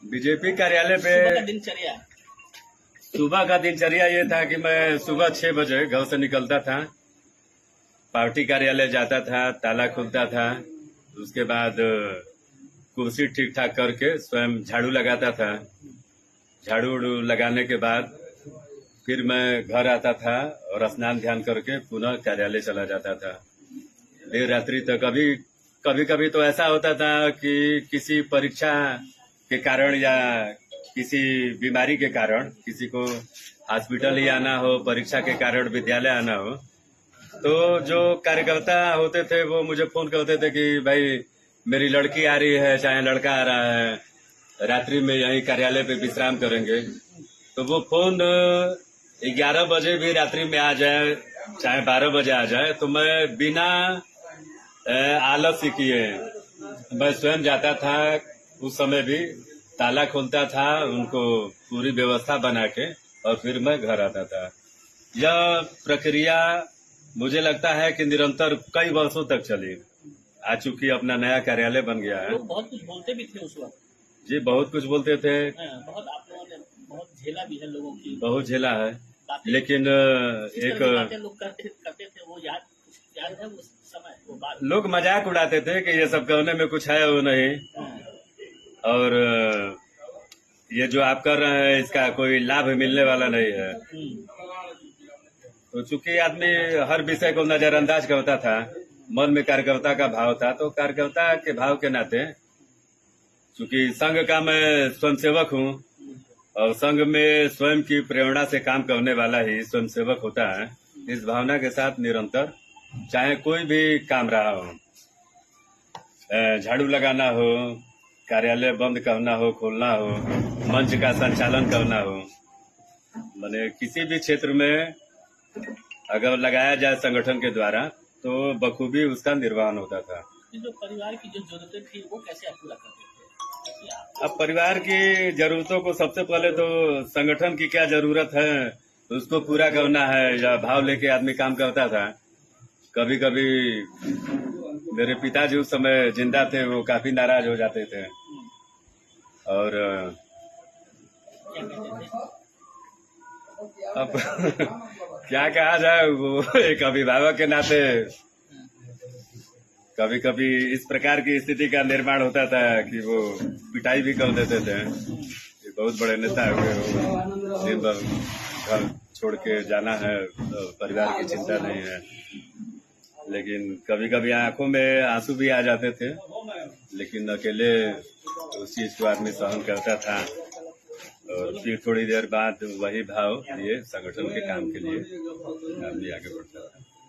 BJP कार्यालय पे सुबह का दिनचर्या ये था कि मैं सुबह 6 बजे घर से निकलता था, पार्टी कार्यालय जाता था, ताला खुलता था। उसके बाद कुर्सी ठीक ठाक करके स्वयं झाड़ू लगाता था। झाड़ू उड़ू लगाने के बाद फिर मैं घर आता था और स्नान ध्यान करके पुनः कार्यालय चला जाता था देर रात्रि तक। कभी कभी तो ऐसा होता था कि किसी परीक्षा के कारण या किसी बीमारी के कारण किसी को हॉस्पिटल ही आना हो, परीक्षा के कारण विद्यालय आना हो, तो जो कार्यकर्ता होते थे वो मुझे फोन करते थे कि भाई मेरी लड़की आ रही है, चाहे लड़का आ रहा है, रात्रि में यहीं कार्यालय पे विश्राम करेंगे। तो वो फोन 11 बजे भी रात्रि में आ जाए, चाहे 12 बजे आ जाए, तो मैं बिना आलस्य किए मैं स्वयं जाता था। उस समय भी ताला खोलता था, उनको पूरी व्यवस्था बना के, और फिर मैं घर आता था। यह प्रक्रिया मुझे लगता है कि निरंतर कई वर्षों तक चली। आज चूंकि अपना नया कार्यालय बन गया है। लोग बहुत कुछ बोलते भी थे उस वक्त। जी, बहुत कुछ बोलते थे। बहुत आप लोगों ने बहुत झेला भी है, लोगों की बहुत झेला है, लेकिन एक लोग करते थे, वो याद है उस समय, वो बात। लोग मजाक उड़ाते थे कि ये सब कहने में कुछ है वो नहीं, और ये जो आप कर रहे हैं इसका कोई लाभ मिलने वाला नहीं है। तो चूंकि आदमी हर विषय को नजरअंदाज करता था, मन में कार्यकर्ता का भाव था, तो कार्यकर्ता के भाव के नाते, चूंकि संघ का मैं स्वयंसेवक हूँ और संघ में स्वयं की प्रेरणा से काम करने वाला ही स्वयंसेवक होता है, इस भावना के साथ निरंतर चाहे कोई भी काम रहा हो, झाड़ू लगाना हो, कार्यालय बंद करना हो, खोलना हो, मंच का संचालन करना हो, माने किसी भी क्षेत्र में अगर लगाया जाए संगठन के द्वारा तो बखूबी उसका निर्वहन होता था। जो परिवार की जो जरूरतें थी वो कैसे आप पूरा करते थे? अब परिवार की जरूरतों को सबसे पहले तो संगठन की क्या जरूरत है उसको पूरा करना है, या भाव लेके आदमी काम करता था। कभी कभी मेरे पिताजी उस समय जिंदा थे, वो काफी नाराज हो जाते थे और अब क्या कहा जाए, वो एक अभिभावक के नाते कभी कभी इस प्रकार की स्थिति का निर्माण होता था कि वो पिटाई भी कर देते थे। ये बहुत बड़े नेता हुए, वो दिन भर घर छोड़ के जाना है, तो परिवार की चिंता नहीं है। लेकिन कभी कभी आंखों में आंसू भी आ जाते थे, लेकिन अकेले उस चीज को आदमी सहन करता था और फिर थोड़ी देर बाद वही भाव लिए संगठन के काम के लिए आदमी आगे बढ़ता था।